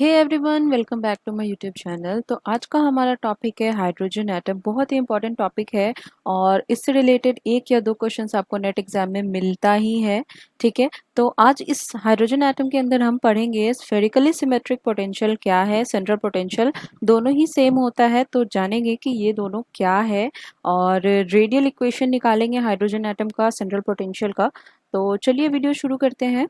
Hey everyone, welcome back to my YouTube channel. तो आज का हमारा टॉपिक है हाइड्रोजन एटम। बहुत ही इंपॉर्टेंट टॉपिक है और इससे रिलेटेड एक या दो क्वेश्चंस आपको नेट एग्जाम में मिलता ही है। ठीक है, तो आज इस हाइड्रोजन एटम के अंदर हम पढ़ेंगे स्फेरिकली सिमेट्रिक पोटेंशियल क्या है, सेंट्रल पोटेंशियल दोनों ही सेम होता है, तो जानेंगे कि ये दोनों क्या है। और रेडियल इक्वेशन निकालेंगे हाइड्रोजन एटम का, सेंट्रल पोटेंशियल का। तो चलिए वीडियो शुरू करते हैं।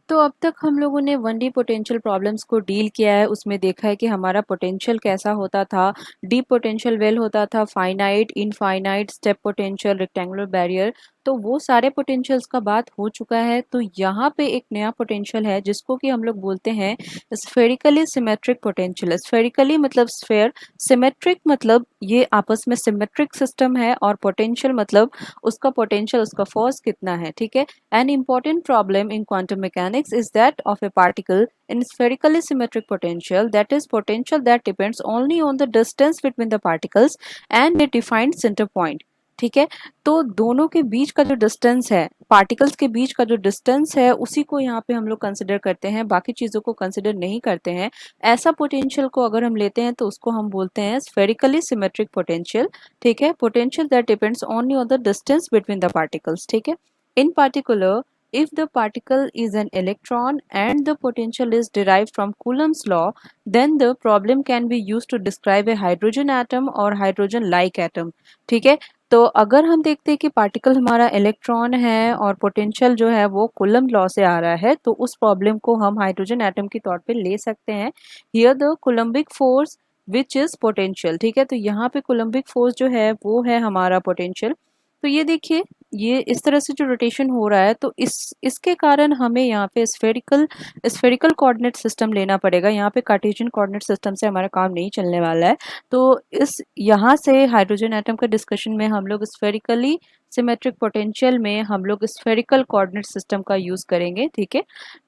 तो अब तक हम लोगों ने 1D पोटेंशियल प्रॉब्लम्स को डील किया है। उसमें देखा है कि हमारा पोटेंशियल कैसा होता था। डीप पोटेंशियल वेल होता था, finite, infinite, step potential, rectangular barrier. तो वो सारे पोटेंशियल्स का बात हो चुका है। तो यहाँ पे एक नया पोटेंशियल है जिसको कि हम लोग बोलते हैं स्फेरिकली सिमेट्रिक पोटेंशियल। स्फेरिकली मतलब स्फेयर, सिमेट्रिक मतलब ये आपस में सिमेट्रिक सिस्टम है, और पोटेंशियल मतलब उसका पोटेंशियल, उसका फोर्स कितना है। ठीक है, an important problem in quantum mechanics is that of a particle in spherically symmetric potential, that is potential that depends only on the distance between the particles and a defined center point। ठीक है, तो दोनों के बीच का जो distance है, particles के बीच का जो डिस्टेंस है, उसी को यहाँ पे हम लोग कंसिडर करते हैं, बाकी चीजों को कंसिडर नहीं करते हैं। ऐसा पोटेंशियल को अगर हम लेते हैं तो उसको हम बोलते हैं स्फेरिकली सिमेट्रिक पोटेंशियल। ठीक है, potential that depends only on the distance between the particles. ठीक है, in particular, if the particle is an electron and the potential is derived from Coulomb's law, then the problem can be used to describe a hydrogen atom or hydrogen-like atom। ठीक है, तो अगर हम देखते हैं कि पार्टिकल हमारा electron है और पोटेंशियल जो है वो कूलम्ब लॉ से आ रहा है, तो उस प्रॉब्लम को हम हाइड्रोजन एटम के तौर पे ले सकते हैं। Here the coulombic force which is potential. ठीक है, तो यहाँ पे कोलम्बिक फोर्स जो है वो है हमारा पोटेंशियल। तो ये देखिए, ये इस तरह से जो रोटेशन हो रहा है, तो इसके कारण हमें यहाँ पे स्फेरिकल स्फेरिकल कोऑर्डिनेट सिस्टम लेना पड़ेगा। यहाँ पे कार्टेशियन कोऑर्डिनेट सिस्टम से हमारा काम नहीं चलने वाला है। तो इस यहाँ से हाइड्रोजन एटम का डिस्कशन में हम लोग स्फेरिकली सिमेट्रिक पोटेंशियल में हम लोग स्फेरिकल कोऑर्डिनेट सिस्टम का यूज करेंगे। ठीक है,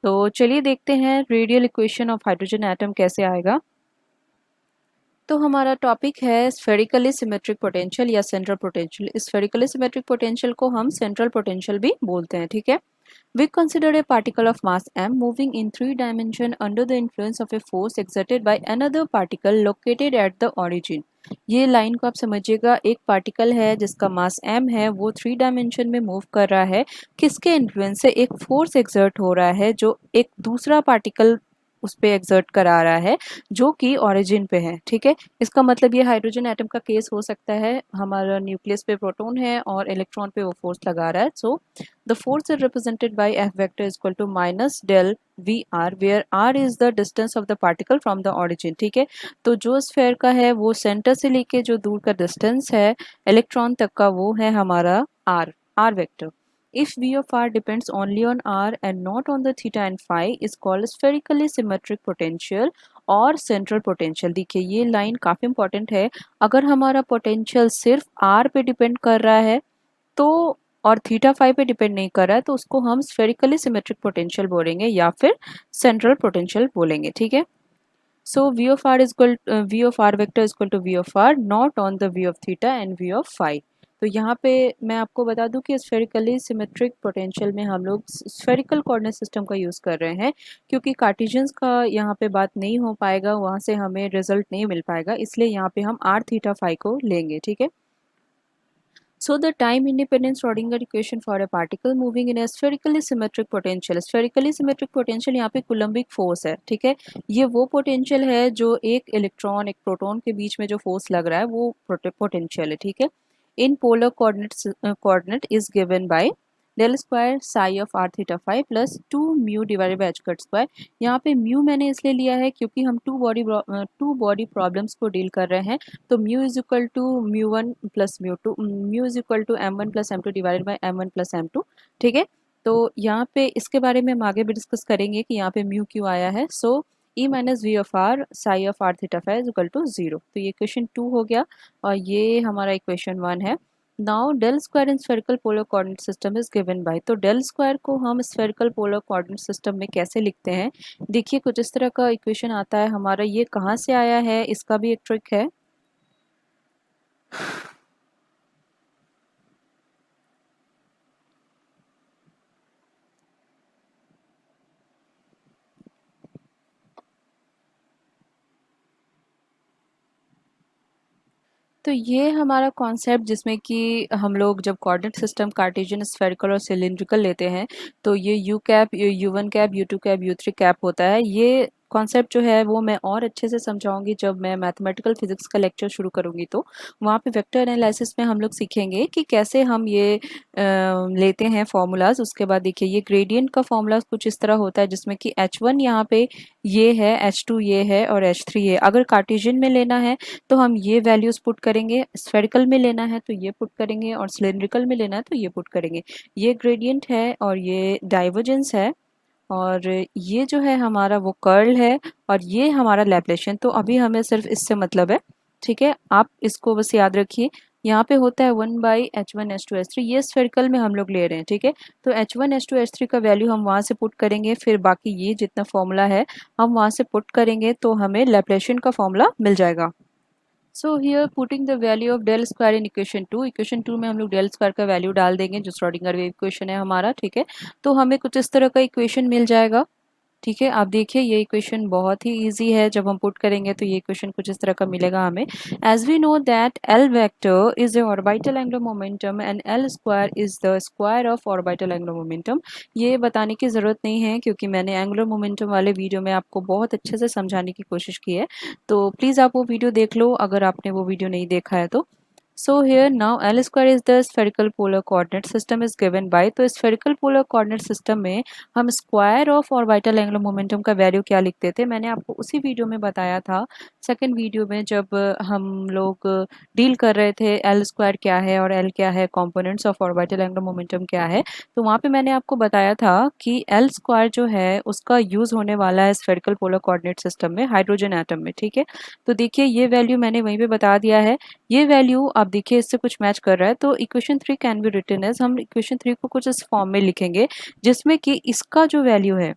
तो चलिए देखते हैं radial equation of hydrogen atom कैसे आएगा। तो हमारा टॉपिक है स्फेरिकली सिमेट्रिक पोटेंशियल या central potential. Spherically symmetric potential को हम सेंट्रल पोटेंशियल भी बोलते हैं। ठीक है, we consider a particle of mass m moving in three dimension under the influence of a force exerted by another particle located at the origin। ये line को आप समझिएगा, एक पार्टिकल है जिसका मास m है, वो थ्री डायमेंशन में मूव कर रहा है। किसके इन्फ्लुएंस से? एक फोर्स एक्सर्ट हो रहा है जो एक दूसरा पार्टिकल उस पे एक्सर्ट करा रहा है, जो कि ओरिजिन पे है। ठीक है, इसका मतलब ये हाइड्रोजन एटम का केस हो सकता है। हमारा न्यूक्लियस पे प्रोटॉन है और इलेक्ट्रॉन पे वो फोर्स लगा रहा है। सो the force is represented by F vector is equal to minus del VR, where R is the distance of the particle from the origin। ठीक है, तो जो स्फेयर का है वो सेंटर से लेके जो दूर का डिस्टेंस है इलेक्ट्रॉन तक का, वो है हमारा R vector। If V of R depends only on R and not on the theta and phi is called spherically symmetric potential और सेंट्रल पोटेंशियल। देखिए, ये लाइन काफी इंपॉर्टेंट है। अगर हमारा पोटेंशियल सिर्फ R पे डिपेंड कर रहा है तो, और थीटा फाइव पे डिपेंड नहीं कर रहा है, तो उसको हम स्फेरिकली सिमेट्रिक पोटेंशियल बोलेंगे या फिर सेंट्रल पोटेंशियल बोलेंगे। ठीक है, so V of R vector is equal to V of R not on the V of theta and V of five. तो यहाँ पे मैं आपको बता दूं कि स्फेरिकली सिमेट्रिक पोटेंशियल में हम लोग स्फेरिकल कोऑर्डिनेट सिस्टम का यूज़ कर रहे हैं, क्योंकि कार्टेशियंस का यहाँ पे बात नहीं हो पाएगा, वहाँ से हमें रिजल्ट नहीं मिल पाएगा, इसलिए यहाँ पे हम R थीटा फाइव को लेंगे। ठीक है, so the time independent Schrodinger equation for a particle moving in a spherically symmetric potential। spherically symmetric potential यहाँ पे coulombic force है। ठीक है, ये वो पोटेंशियल है जो एक इलेक्ट्रॉन एक प्रोटॉन के बीच में जो फोर्स लग रहा है वो पोटेंशियल है। ठीक है, in polar coordinate is given by del square psi of are theta five plus two mu divided by h cut square. यहाँ पे म्यू मैंने इसलिए लिया है क्योंकि हम टू बॉडी प्रॉब्लम्स को डील कर रहे हैं। तो mu is equal to mu one plus mu two, mu is equal to m one plus m two divided by m one plus m two. ठीक है, तो यहाँ पे इसके बारे में हम आगे भी डिस्कस करेंगे कि यहाँ पे म्यू क्यों आया है। So e minus v of are psi of are theta five is equal to zero. तो ये इक्वेशन 2 हो गया और ये हमारा इक्वेशन 1 है। Now del square in spherical polar coordinate system is given by, तो डेल स्क्वायर को हम स्फेरिकल पोलर कोऑर्डिनेट सिस्टम में कैसे लिखते हैं? देखिए, कुछ इस तरह का इक्वेशन आता है हमारा। ये कहाँ से आया है, इसका भी एक ट्रिक है। तो ये हमारा कॉन्सेप्ट जिसमें कि हम लोग जब कोऑर्डिनेट सिस्टम कार्टेशियन, स्फेरिकल और सिलिंड्रिकल लेते हैं तो ये u cap, u one cap, u two cap, u three cap होता है। ये कॉन्सेप्ट जो है वो मैं और अच्छे से समझाऊंगी जब मैं मैथमेटिकल फिजिक्स का लेक्चर शुरू करूंगी। तो वहाँ पे वेक्टर एनालिसिस में हम लोग सीखेंगे कि कैसे हम ये लेते हैं फॉर्मूलाज। उसके बाद देखिए ये ग्रेडियंट का फॉर्मूला कुछ इस तरह होता है जिसमें कि H1 यहाँ पे ये है, H2 ये है और H3 ये। अगर कार्टेशियन में लेना है तो हम ये वैल्यूज पुट करेंगे, स्फेरिकल में लेना है तो ये पुट करेंगे और सिलिंड्रिकल में लेना है तो ये पुट करेंगे। ये ग्रेडियंट है और ये डाइवर्जेंस है और ये जो है हमारा वो कर्ल है और ये हमारा लैप्लेशियन। तो अभी हमें सिर्फ इससे मतलब है, ठीक है। आप इसको बस याद रखिए। यहाँ पे होता है 1/H1 H2 H3, ये स्फेरिकल में हम लोग ले रहे हैं, ठीक है। तो H1 H2 H3 का वैल्यू हम वहाँ से पुट करेंगे, फिर बाकी ये जितना फॉर्मूला है हम वहाँ से पुट करेंगे तो हमें लैप्लेशियन का फॉर्मूला मिल जाएगा। So here putting the value of del square in equation two में हम लोग डेल स्क्वायर का वैल्यू डाल देंगे जो श्रोडिंगर वेव इक्वेशन है हमारा, ठीक है। तो हमें कुछ इस तरह का इक्वेशन मिल जाएगा, ठीक है। आप देखिए ये इक्वेशन बहुत ही इजी है, जब हम पुट करेंगे तो ये इक्वेशन कुछ इस तरह का मिलेगा हमें। As we know that l vector is the orbital angular momentum and l square is the square of orbital angular momentum. ये बताने की ज़रूरत नहीं है क्योंकि मैंने एंगुलर मोमेंटम वाले वीडियो में आपको बहुत अच्छे से समझाने की कोशिश की है। तो प्लीज़ आप वो वीडियो देख लो अगर आपने वो वीडियो नहीं देखा है तो। So here now L square is the spherical polar coordinate system is given by, तो spherical polar coordinate system में हम square of orbital angular momentum का वैल्यू क्या लिखते थे, मैंने आपको उसी वीडियो में बताया था, सेकंड वीडियो में जब हम लोग डील कर रहे थे एल स्क्वायर क्या है और एल क्या है, components of orbital angular momentum क्या है। तो वहाँ पे मैंने आपको बताया था कि एल स्क्वायर जो है उसका यूज होने वाला है स्फेरिकल पोलर कोऑर्डिनेट सिस्टम में हाइड्रोजन एटम में, ठीक है। तो देखिए ये वैल्यू मैंने वहीं पे बता दिया है। ये वैल्यू आप देखिए इससे कुछ मैच कर रहा है, तो equation 3 can be written as, हम इक्वेशन 3 को कुछ इस फॉर्म में लिखेंगे जिसमें कि इसका जो वैल्यू है,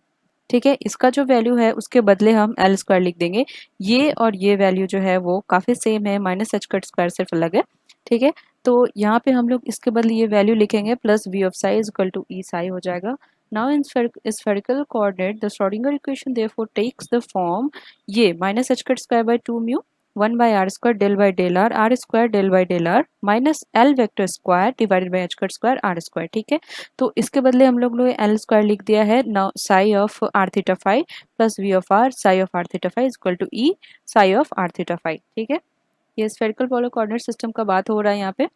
ठीक है, इसका जो वैल्यू है उसके बदले हम एल स्क्वायर लिख देंगे। ये और ये वैल्यू जो है वो काफ़ी सेम है, माइनस एच कट स्क्वायर सिर्फ अलग है, ठीक है। तो यहाँ पे हम लोग इसके बदले ये वैल्यू लिखेंगे plus we of psi is equal to E psi हो जाएगा। Now in spherical coordinate the Schrodinger equation therefore takes the form ये minus H cut square by 2 mu 1/r square del by del are square del by del r minus l vector square divided by h cut square r square, ठीक है। तो इसके बदले हम लोग L square लिख दिया है। Now psi of are theta five plus we of are psi of are theta phi equal to E psi of are theta phi, ठीक है। ये स्फेरिकल पोलर कोऑर्डिनेट सिस्टम का बात हो रहा है यहाँ पे।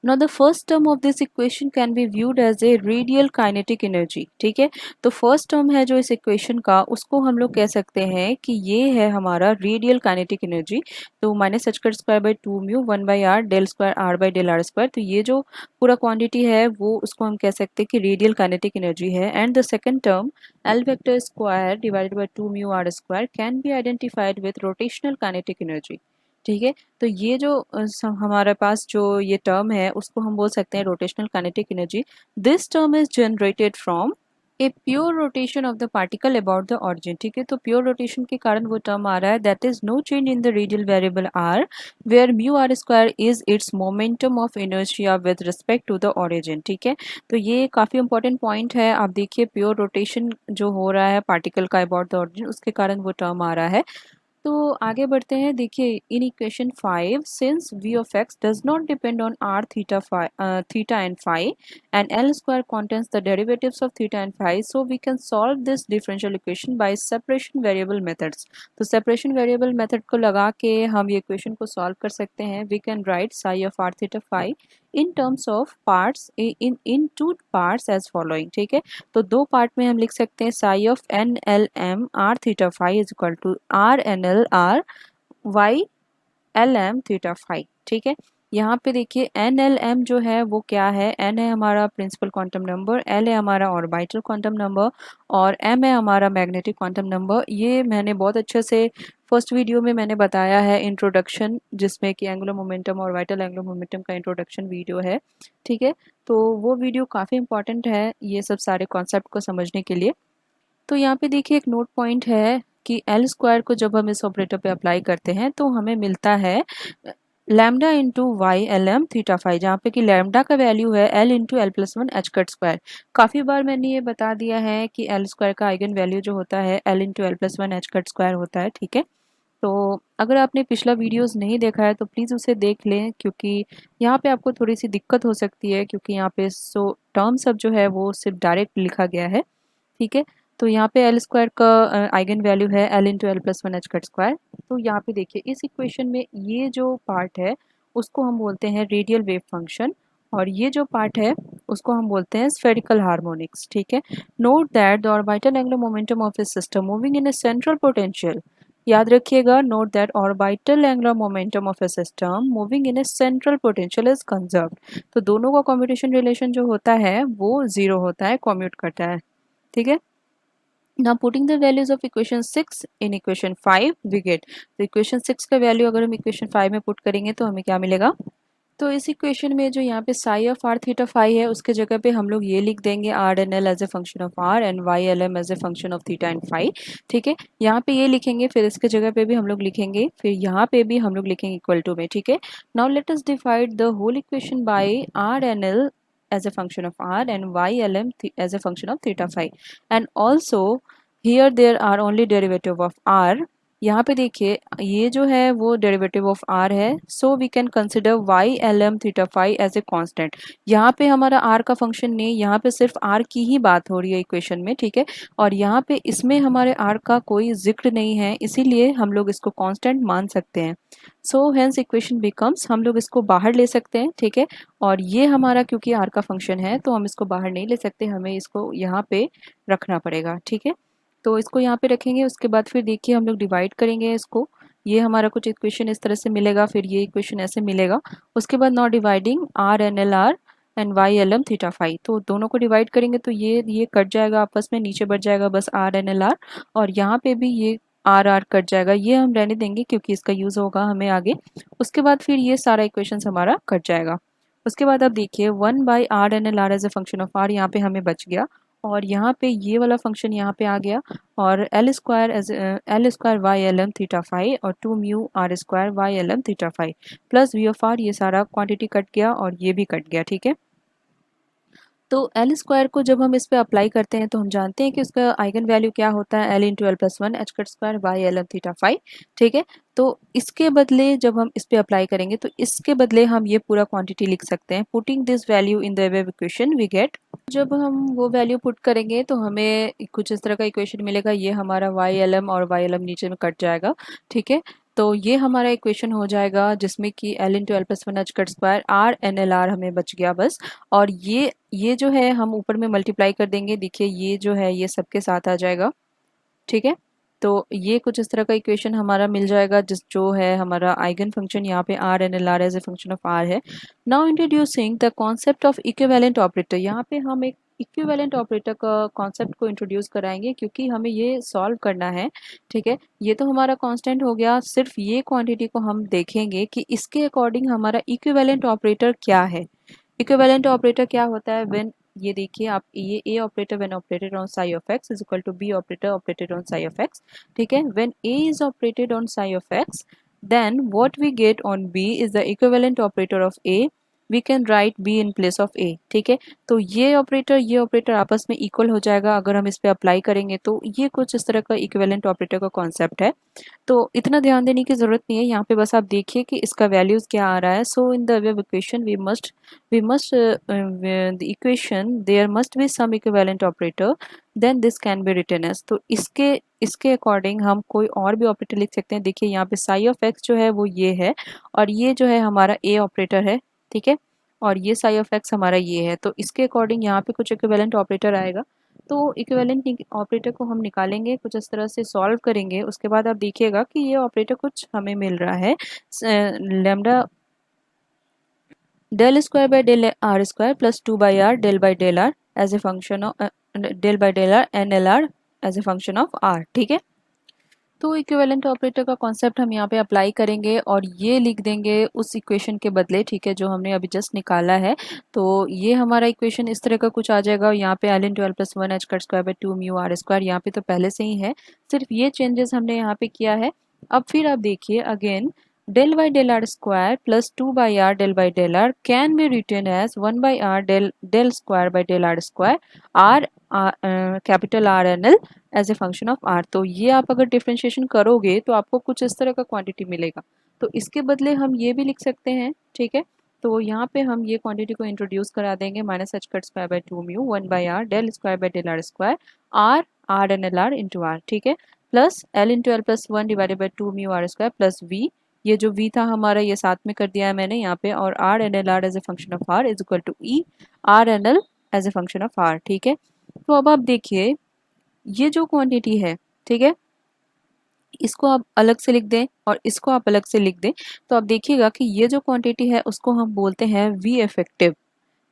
Now the first term of this equation can be viewed as a radial kinetic energy, ठीक है। तो फर्स्ट टर्म है जो इस इक्वेशन का उसको हम लोग कह सकते हैं कि ये है हमारा रेडियल काइनेटिक एनर्जी। तो minus H cut square by 2 mu 1/r del square R by del are square, तो ये जो पूरा क्वांटिटी है वो उसको हम कह सकते हैं कि रेडियल काइनेटिक एनर्जी है। And the second term L vector square divided by 2 mu are square can be identified with rotational kinetic energy, ठीक है। तो ये जो हमारे पास जो ये टर्म है उसको हम बोल सकते हैं rotational kinetic energy. This term is generated from a pure rotation of the particle about the origin, ठीक है। तो प्योर रोटेशन के कारण वो टर्म आ रहा है, that is no change in the radial variable R where mu are square is its momentum of inertia with respect to the origin, ठीक है। तो ये काफ़ी इंपॉर्टेंट पॉइंट है। आप देखिए प्योर रोटेशन जो हो रहा है पार्टिकल का अबाउट द ऑरिजिन उसके कारण वो टर्म आ रहा है। तो आगे बढ़ते हैं। देखिए in equation 5 since v of x does not depend on r theta and phi and l square contains the derivatives of theta and phi, so we can solve this differential equation by separation variable methods। तो separation variable method को लगा के हम ये equation को solve कर सकते हैं। we can write psi of r theta phi in terms of parts in two parts as following, ठीक है। तो दो पार्ट में हम लिख सकते हैं psi of N L M R theta five is equal to R N L R Y L M theta phi, ठीक है। यहाँ पे देखिए एन एल एम जो है वो क्या है, एन है हमारा प्रिंसिपल क्वांटम नंबर, एल है हमारा ऑर्बिटल क्वांटम नंबर और एम है हमारा मैग्नेटिक क्वांटम नंबर। ये मैंने बहुत अच्छे से फर्स्ट वीडियो में मैंने बताया है इंट्रोडक्शन, जिसमें कि एंगुलर मोमेंटम और वाइटल एंगुलर मोमेंटम का इंट्रोडक्शन वीडियो है, ठीक है। तो वो वीडियो काफ़ी इंपॉर्टेंट है ये सब सारे कॉन्सेप्ट को समझने के लिए। तो यहाँ पे देखिए एक नोट पॉइंट है कि एल स्क्वायर को जब हम इस ऑपरेटर पे अप्लाई करते हैं तो हमें मिलता है lambda into Y L M theta phi, जहाँ पे कि लैम्डा का वैल्यू है L into L plus one H cut square. काफ़ी बार मैंने ये बता दिया है कि एल स्क्वायर का आइगन वैल्यू जो होता है L into L plus one H cut square होता है, ठीक है। तो अगर आपने पिछला वीडियोस नहीं देखा है तो प्लीज़ उसे देख लें, क्योंकि यहाँ पे आपको थोड़ी सी दिक्कत हो सकती है, क्योंकि यहाँ पे टर्म सब जो है वो सिर्फ डायरेक्ट लिखा गया है। ठीक है, तो यहाँ पे एल स्क्वायर का आइगन वैल्यू है L into L plus one H cut square. तो यहाँ पे देखिए इस इक्वेशन में ये जो पार्ट है उसको हम बोलते हैं रेडियल वेव फंक्शन, और ये जो पार्ट है उसको हम बोलते हैं स्फेरिकल हार्मोनिक्स। ठीक है, note that the orbital angular momentum of A system moving in A central potential, याद रखिएगा, note that orbital angular momentum of A system moving in A central potential is conserved. तो दोनों का commutation relation जो होता है वो zero होता है, कम्यूट करता है। ठीक है, now putting the values of equation 6 in equation 5 we get, तो equation 6 का वैल्यू अगर हम equation 5 में पुट करेंगे तो हमें क्या मिलेगा। तो इस इक्वेशन में जो यहाँ पे psi of are theta phi है उसके जगह पे हम लोग ये लिख देंगे R N L as a function of R and Y L M as a function of theta and phi. ठीक है, यहाँ पे ये लिखेंगे, फिर इसके जगह पे भी हम लोग लिखेंगे, फिर यहाँ पे भी हम लोग लिखेंगे इक्वल टू में। ठीक है, now let us divide the whole equation by R N L as a function of r and ylm as a function of theta phi, and also here there are only derivative of r। यहाँ पे देखिए ये जो है वो derivative of r है, so we can consider Y L M theta phi as a constant. यहाँ पे हमारा r का फंक्शन नहीं, यहाँ पे सिर्फ r की ही बात हो रही है इक्वेशन में। ठीक है, और यहाँ पे इसमें हमारे r का कोई जिक्र नहीं है, इसीलिए हम लोग इसको कांस्टेंट मान सकते हैं। सो हेंस इक्वेशन बिकम्स, हम लोग इसको बाहर ले सकते हैं। ठीक है, और ये हमारा क्योंकि r का फंक्शन है तो हम इसको बाहर नहीं ले सकते, हमें इसको यहाँ पे रखना पड़ेगा। ठीक है, तो इसको यहाँ पे रखेंगे, उसके बाद फिर देखिए हम लोग डिवाइड करेंगे इसको, ये हमारा कुछ इक्वेशन इस तरह से मिलेगा, फिर ये इक्वेशन ऐसे मिलेगा। उसके बाद not dividing R N L R and Y L M theta phi, तो दोनों को डिवाइड करेंगे तो ये कट जाएगा आपस में, नीचे बच जाएगा बस आर एन एल आर, और यहाँ पे भी ये आर आर कट जाएगा, ये हम रहने देंगे क्योंकि इसका यूज़ होगा हमें आगे। उसके बाद फिर ये सारा इक्वेशन हमारा कट जाएगा। उसके बाद आप देखिए one by R N L R as a function of R यहाँ पे हमें बच गया, और यहाँ पे ये वाला फंक्शन यहाँ पे आ गया, और l square y L M theta phi और two mu are square y L M theta phi plus we of r, ये सारा क्वांटिटी कट गया और ये भी कट गया। ठीक है, तो एल स्क्वायर को जब हम इस पे अप्लाई करते हैं तो हम जानते हैं कि उसका आइगन वैल्यू क्या होता है, L into L plus one H cut square by L M theta phi. ठीक है, तो इसके बदले जब हम इस पे अप्लाई करेंगे तो इसके बदले हम ये पूरा क्वांटिटी लिख सकते हैं, putting this value in the above equation we get. जब हम वो वैल्यू पुट करेंगे तो हमें कुछ इस तरह का इक्वेशन मिलेगा, ये हमारा वाई एल एम और वाई एल एम नीचे में कट जाएगा। ठीक है, तो ये हमारा इक्वेशन हो जाएगा जिसमें कि L into L plus one H cut square R N L R हमें बच गया बस, और ये जो है हम ऊपर में मल्टीप्लाई कर देंगे, देखिए ये जो है ये सबके साथ आ जाएगा। ठीक है, तो ये कुछ इस तरह का इक्वेशन हमारा मिल जाएगा, जिस जो है हमारा आइगन फंक्शन यहाँ पे r N L R as a function of r है। Now introducing the concept of equivalent operator, यहाँ पे हम एक इक्विवेलेंट ऑपरेटर का कॉन्सेप्ट को इंट्रोड्यूस कराएंगे क्योंकि हमें ये सॉल्व करना है। ठीक है, ये तो हमारा कांस्टेंट हो गया, सिर्फ ये क्वांटिटी को हम देखेंगे कि इसके अकॉर्डिंग हमारा इक्विवेलेंट ऑपरेटर क्या है। इक्विवेलेंट ऑपरेटर क्या होता है, व्हेन, ये देखिए आप, ये a operator when operated on psi of x is equal to b operator operated on psi of x. ठीक है, when a is operated on psi of x then what we get on b is the equivalent operator of a, we can write b in place of a. ठीक है, तो ये operator आपस में equal हो जाएगा अगर हम इस पे अप्लाई करेंगे, तो ये कुछ इस तरह का इक्विवेलेंट ऑपरेटर का कॉन्सेप्ट है। तो इतना ध्यान देने की जरूरत नहीं है, यहाँ पे बस आप देखिए कि इसका वैल्यूज क्या आ रहा है। So in the wave equation we must the equation there must be some equivalent operator then this can be written as, तो इसके अकॉर्डिंग हम कोई और भी ऑपरेटर लिख सकते हैं। देखिए यहाँ पे साई ऑफ एक्स जो है वो ये है, और ये जो है हमारा ए ऑपरेटर है। ठीक है, और ये साई ऑफ एक्स हमारा ये है, तो इसके अकॉर्डिंग यहाँ पे कुछ इक्विवेलेंट ऑपरेटर आएगा। तो इक्विवेलेंट ऑपरेटर को हम निकालेंगे, कुछ इस तरह से सॉल्व करेंगे, उसके बाद आप देखिएगा कि ये ऑपरेटर कुछ हमें मिल रहा है, lambda del square by del are square plus two by R del by del R as a function of del by del R N L R as a function of R. ठीक है, तो equivalent operator का concept हम यहाँ पे apply करेंगे और ये लिख देंगे उस इक्वेशन के बदले। ठीक है, जो हमने अभी जस्ट निकाला है, तो ये हमारा इक्वेशन इस तरह का कुछ आ जाएगा, और यहाँ पे L into L plus one H cut square by two mu are square यहाँ पे तो पहले से ही है, सिर्फ ये चेंजेस हमने यहाँ पे किया है। अब फिर आप देखिए again del y del r square plus 2 by r del y del r can be written as 1 by r del square by del r square r capital R N L as a function of R. तो ये आप अगर differentiation करोगे तो आपको कुछ इस तरह का क्वांटिटी मिलेगा। तो इसके बदले हम ये भी लिख सकते हैं, ठीक है। तो यहाँ पे हम ये क्वांटिटी को इंट्रोड्यूस करा देंगे, minus H cut square by 2 mu 1 by R del square by del are square R R N L R into R, ठीक है, plus L into L plus 1 divided by 2 mu are square plus V, ये जो v था हमारा ये साथ में कर दिया है मैंने यहाँ पे, और R N L R as a function of R is equal to E R N L as a function of R, ठीक है। तो अब आप देखिए ये जो क्वांटिटी है, ठीक है, इसको आप अलग से लिख दें और इसको आप अलग से लिख दें, तो आप देखिएगा कि ये जो क्वांटिटी है उसको हम बोलते हैं वी इफेक्टिव,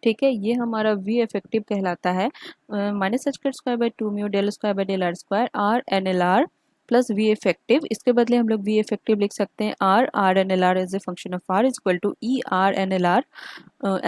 ठीक है। ये हमारा वी इफेक्टिव कहलाता है minus H cut square by 2 mu del square by del are square R N L R plus V effective. इसके बदले हम लोग वी इफेक्टिव लिख सकते हैं R R N L R as a function of R is equal to E R N L R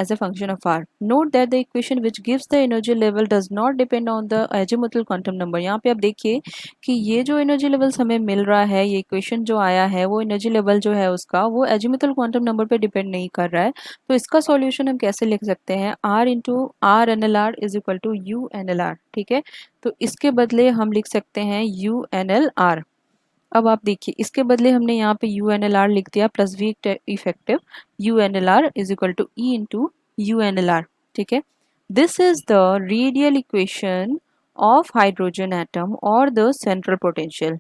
as a function of r. Note that the equation which gives the energy level does not depend on the azimuthal quantum number. यहाँ पे आप देखिए कि ये जो energy levels हमें मिल रहा है, ये इक्वेशन जो आया है वो एनर्जी लेवल जो है उसका वो एजिमुथल क्वांटम नंबर पे डिपेंड नहीं कर रहा है। तो इसका सॉल्यूशन हम कैसे लिख सकते हैं, r into R N L R is equal to U N L R, ठीक है। तो इसके बदले हम लिख सकते हैं यू एन एल आर। अब आप देखिए इसके बदले हमने यहाँ पे यू एन एल आर लिख दिया plus V effective U N L R is equal to E into U N L R, ठीक है। This is the radial equation of hydrogen atom और द सेंट्रल पोटेंशियल।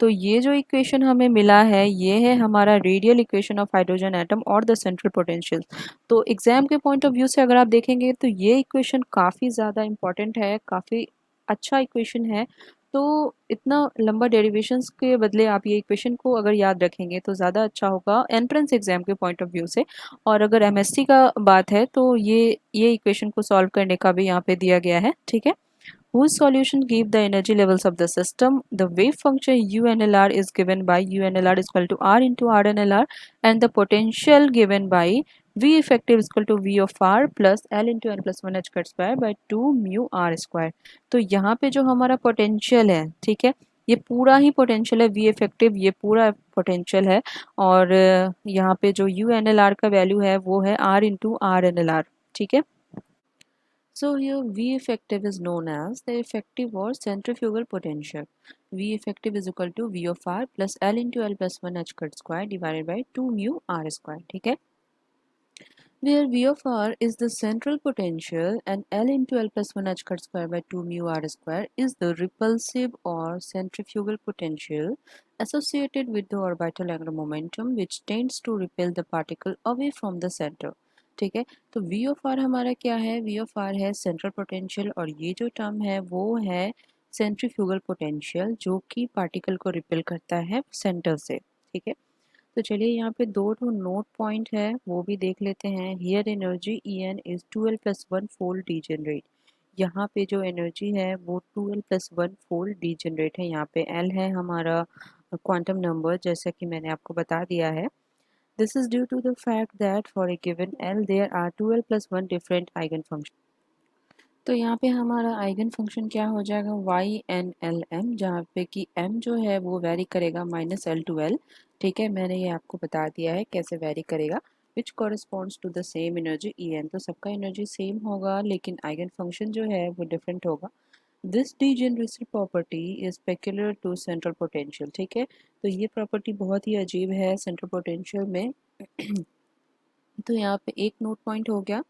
तो ये जो equation हमें मिला है ये है हमारा radial equation of hydrogen atom और द सेंट्रल पोटेंशियल। तो एग्जाम के पॉइंट ऑफ व्यू से अगर आप देखेंगे तो ये इक्वेशन काफ़ी ज़्यादा इम्पॉर्टेंट है, काफ़ी अच्छा इक्वेशन है। तो इतना लंबा डेरिवेशंस के बदले आप ये इक्वेशन को अगर याद रखेंगे तो ज़्यादा अच्छा होगा एंट्रेंस एग्जाम के पॉइंट ऑफ व्यू से। और अगर एमएससी का बात है तो ये इक्वेशन को सॉल्व करने का भी यहाँ पे दिया गया है, ठीक है। Whose solution give the energy levels of the system? The wave function UNLR is given by UNLR is equal to R into RNLR and the potential given by V effective is equal to V of R plus L into N plus 1 H cut square by 2 mu R square। तो यहाँ पे जो हमारा potential है, ठीक है, ये पूरा ही पोटेंशियल है V इफेक्टिव, ये पूरा पोटेंशियल है। और यहाँ पे जो UNLR का वैल्यू है वो है R इंटू RNLR, ठीक है। So here V effective is known as the effective or centrifugal potential. V effective is equal to V of R plus L into L plus 1 H cut square divided by 2 mu R square, ठीक है। Where V of R is the central potential and L into L plus 1 H cut square by 2 mu R square is the repulsive or centrifugal potential associated with the orbital angular momentum which tends to repel the particle away from the center, ठीक है। तो V of R हमारा क्या है, V of R है central potential और ये जो टर्म है वो है सेंट्रीफ्यूगल पोटेंशियल जो कि पार्टिकल को रिपेल करता है सेंटर से, ठीक है। तो चलिए यहाँ पे दो नोट पॉइंट है वो भी देख लेते हैं। Here energy E N is 2l plus 1 fold degenerate. यहाँ पे जो एनर्जी है वो 2l प्लस 1 फोल्ड डीजेनरेट है। यहाँ पे एल है हमारा क्वांटम नंबर जैसा कि मैंने आपको बता दिया है। This is due to the fact that for a given L there are 2l plus 1 different eigen function. तो यहाँ पे हमारा आइगन फंक्शन क्या हो जाएगा वाई एन एल एम, जहाँ पे कि एम जो है वो वेरी करेगा माइनस एल टू एल, ठीक है। मैंने ये आपको बता दिया है कैसे वेरी करेगा, which corresponds to the same energy E n. तो सबका एनर्जी सेम होगा लेकिन आइगन फंक्शन जो है वो डिफरेंट होगा। This degeneracy property is peculiar to central potential, ठीक है। तो ये प्रॉपर्टी बहुत ही अजीब है सेंट्रल पोटेंशियल में। तो यहाँ पे एक नोट पॉइंट हो गया।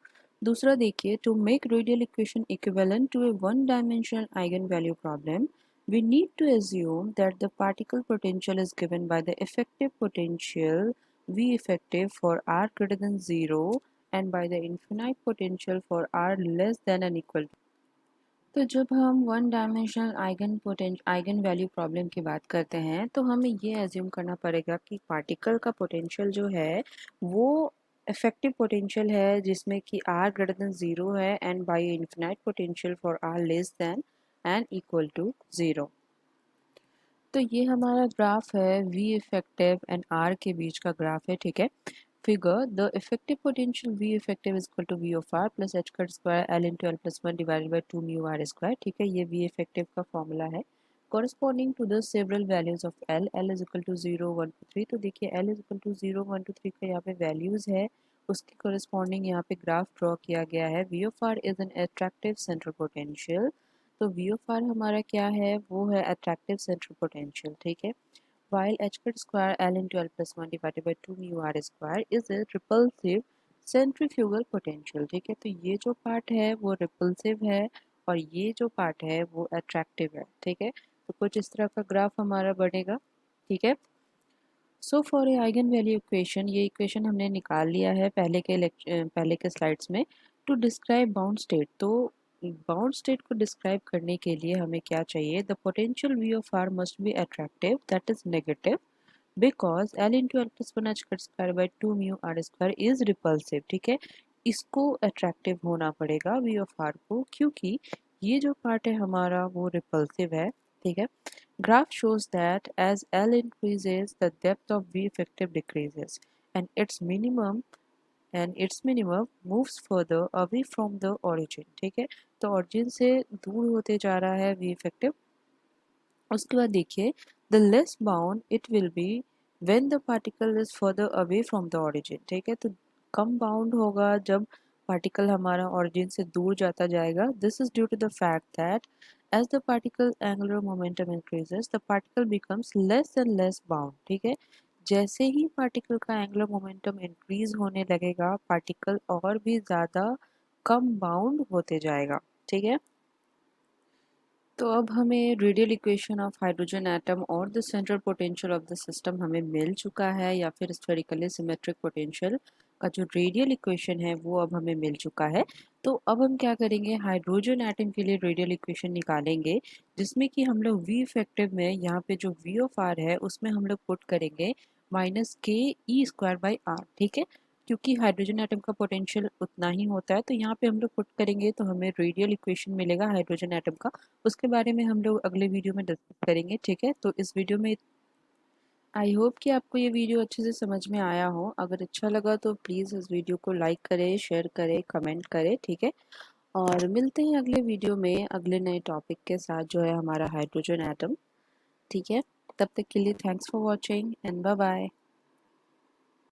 दूसरा देखिए, to make radial equation equivalent to a one dimensional eigen value problem we need to assume that the particle potential is given by the effective potential V effective for r greater than 0 and by the infinite potential for r less than and equal to। तो जब हम one dimensional eigen value problem की बात करते हैं तो हमें ये एज्यूम करना पड़ेगा कि पार्टिकल का पोटेंशियल जो है वो इफेक्टिव पोटेंशियल है जिसमें कि r ग्रेटर देन 0 है and by infinite potential for r less than and equal to 0। तो ये हमारा ग्राफ है V इफेक्टिव एंड R के बीच का ग्राफ है, ठीक है। Figure the effective potential V effective is equal to V of R plus h cut square L into L plus 1 divided by 2 mu R square, ठीक है। ये V effective का formula है। corresponding to the several values of L is equal to 0 1 to 3। तो देखिए L is equal to 0 1 to 3 का यहाँ पे वैल्यूज़ है, उसके corresponding यहाँ पे ग्राफ ड्रॉ किया गया है। V of R is an attractive central potential। तो V of R हमारा क्या है, वो है attractive central potential, ठीक है। While h square L into L plus 1 divided by 2 mu R square is a repulsive centrifugal potential, ठीक है। तो ये जो पार्ट है वो रिपल्सिव है और ये जो पार्ट है वो अट्रैक्टिव है, ठीक है। तो कुछ इस तरह का ग्राफ हमारा बनेगा, ठीक है। So for a eigen value equation, ये इक्वेशन हमने निकाल लिया है पहले के स्लाइड्स में। टू डिस्क्राइब बाउंड स्टेट, तो बाउंड स्टेट को डिस्क्राइब करने के लिए हमें क्या चाहिए, the potential V of R must be attractive, that is negative, because L into L plus one H square by two mu are square is repulsive, ठीक है। इसको अट्रैक्टिव होना पड़ेगा वी ऑफ आर को, क्योंकि ये जो पार्ट है हमारा वो रिपल्सिव है, ठीक है। Graph shows that as L increases, the depth of V effective decreases, and its minimum moves further away from the origin, ठीक है। तो origin से दूर होते जा रहा है V effective। उसके बाद देखिए the less bound it will be when the particle is further away from the origin, ठीक है। तो कम बाउंड होगा जब पार्टिकल हमारा origin से दूर जाता जाएगा। This is due to the fact that as the particle angular momentum increases, the particle becomes less and less bound, ठीक है। जैसे ही पार्टिकल का एंगुलर मोमेंटम इंक्रीज होने लगेगा, पार्टिकल और भी ज़्यादा कम बाउंड होते जाएगा, ठीक है। तो अब हमें radial equation of hydrogen atom और the central potential of the system हमें मिल चुका है, या फिर स्फेरिकली सिमेट्रिक पोटेंशियल का जो रेडियल इक्वेशन है वो अब हमें मिल चुका है। तो अब हम क्या करेंगे, हाइड्रोजन एटम के लिए रेडियल इक्वेशन निकालेंगे, जिसमें कि हम लोग वी इफेक्टिव में यहाँ पे जो वी ऑफ आर है उसमें हम लोग पुट करेंगे माइनस के ई स्क्वायर बाई आर, ठीक है। क्योंकि हाइड्रोजन एटम का पोटेंशियल उतना ही होता है, तो यहाँ पे हम लोग पुट करेंगे तो हमें रेडियल इक्वेशन मिलेगा हाइड्रोजन एटम का। उसके बारे में हम लोग अगले वीडियो में डिस्कस करेंगे, ठीक है। तो इस वीडियो में आई होप कि आपको ये वीडियो अच्छे से समझ में आया हो। अगर अच्छा लगा तो प्लीज़ इस वीडियो को लाइक करें, शेयर करें, कमेंट करें, ठीक है। और मिलते हैं अगले वीडियो में अगले नए टॉपिक के साथ, जो है हमारा हाइड्रोजन एटम, ठीक है। तब तक के लिए thanks for watching and bye bye.